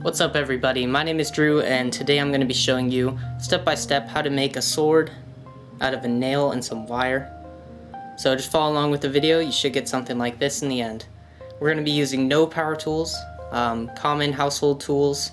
What's up everybody, my name is Drew and today I'm going to be showing you step by step how to make a sword out of a nail and some wire. So just follow along with the video, you should get something like this in the end. We're going to be using no power tools, common household tools,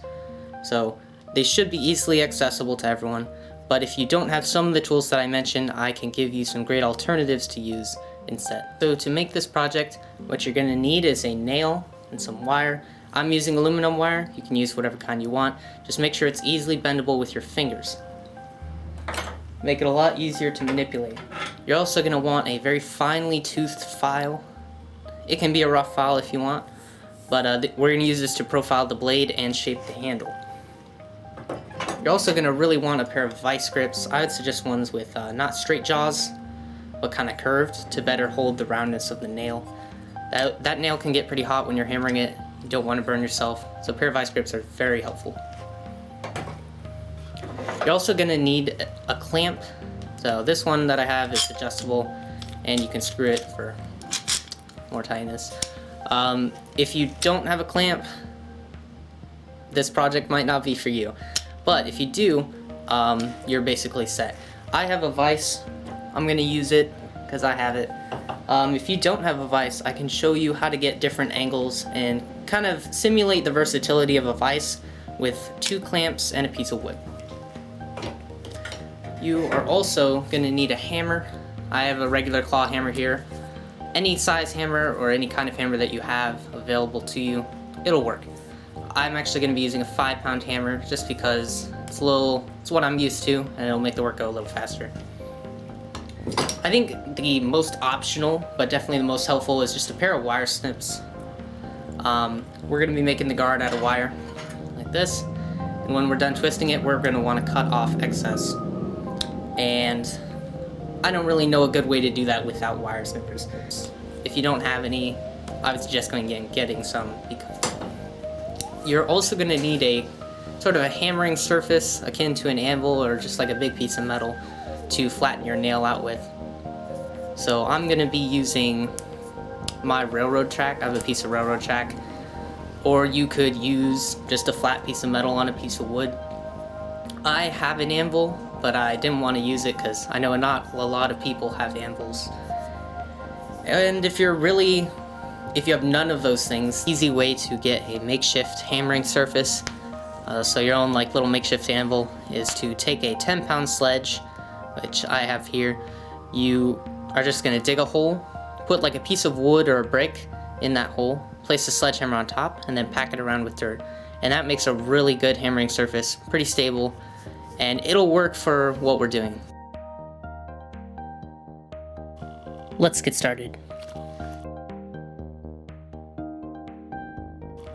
so they should be easily accessible to everyone. But if you don't have some of the tools that I mentioned, I can give you some great alternatives to use instead. So to make this project, what you're going to need is a nail and some wire. I'm using aluminum wire, you can use whatever kind you want. Just make sure it's easily bendable with your fingers. Make it a lot easier to manipulate. You're also going to want a very finely toothed file. It can be a rough file if you want, but we're going to use this to profile the blade and shape the handle. You're also going to really want a pair of vice grips. I would suggest ones with not straight jaws, but kind of curved to better hold the roundness of the nail. That nail can get pretty hot when you're hammering it. You don't want to burn yourself, so a pair of vice grips are very helpful. You're also going to need a clamp. So this one that I have is adjustable, and you can screw it for more tightness. If you don't have a clamp, this project might not be for you. But if you do, you're basically set. I have a vise. I'm going to use it because I have it. If you don't have a vise, I can show you how to get different angles and kind of simulate the versatility of a vise with 2 clamps and a piece of wood. You are also going to need a hammer. I have a regular claw hammer here. Any size hammer or any kind of hammer that you have available to you, it'll work. I'm actually going to be using a 5-pound hammer just because it's what I'm used to, and it'll make the work go a little faster. I think the most optional, but definitely the most helpful, is just a pair of wire snips. We're going to be making the guard out of wire, like this. And when we're done twisting it, we're going to want to cut off excess. And I don't really know a good way to do that without wire snippers. If you don't have any, I would suggest getting some. You're also going to need a sort of a hammering surface akin to an anvil or just like a big piece of metal to flatten your nail out with. So I'm going to be using my railroad track. I have a piece of railroad track, or you could use just a flat piece of metal on a piece of wood. I have an anvil, but I didn't want to use it because I know not a lot of people have anvils. And if you have none of those things, easy way to get a makeshift hammering surface, so your own like little makeshift anvil, is to take a 10-pound sledge, which I have here. You are just going to dig a hole, put like a piece of wood or a brick in that hole, place the sledgehammer on top, and then pack it around with dirt. And that makes a really good hammering surface, pretty stable, and it'll work for what we're doing. Let's get started.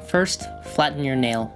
First, flatten your nail.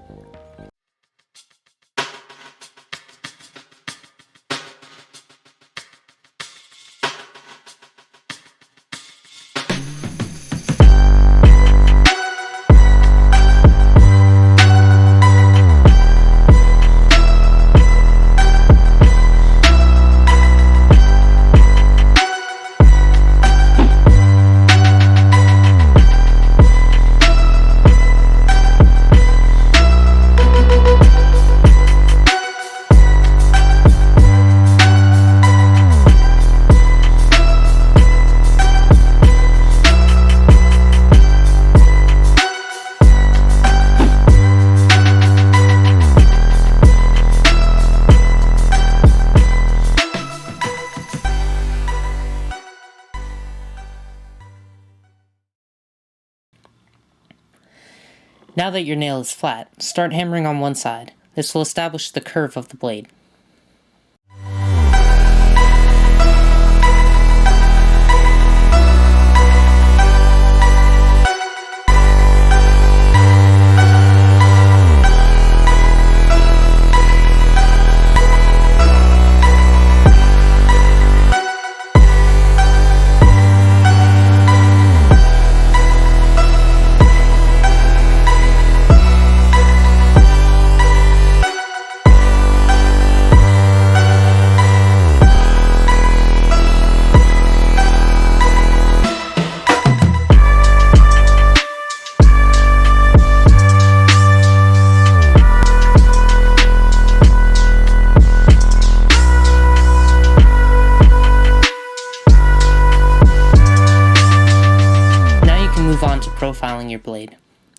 Now that your nail is flat, start hammering on one side. This will establish the curve of the blade.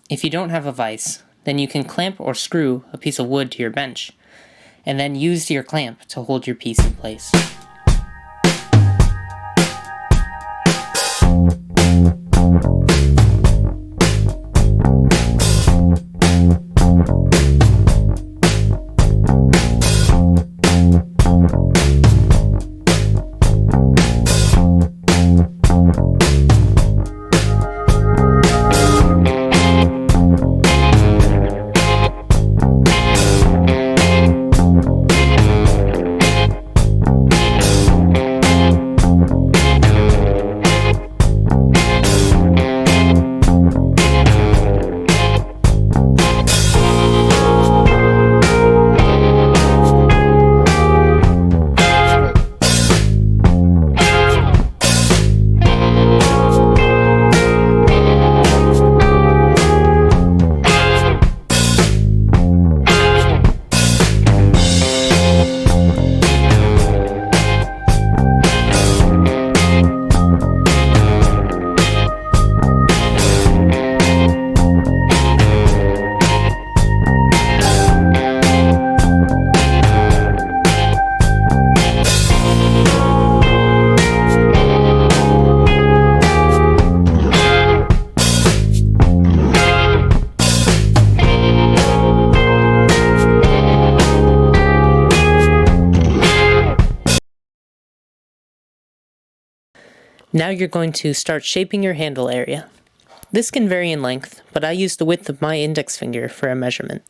If you don't have a vise, then you can clamp or screw a piece of wood to your bench, and then use your clamp to hold your piece in place. Now you're going to start shaping your handle area. This can vary in length, but I use the width of my index finger for a measurement.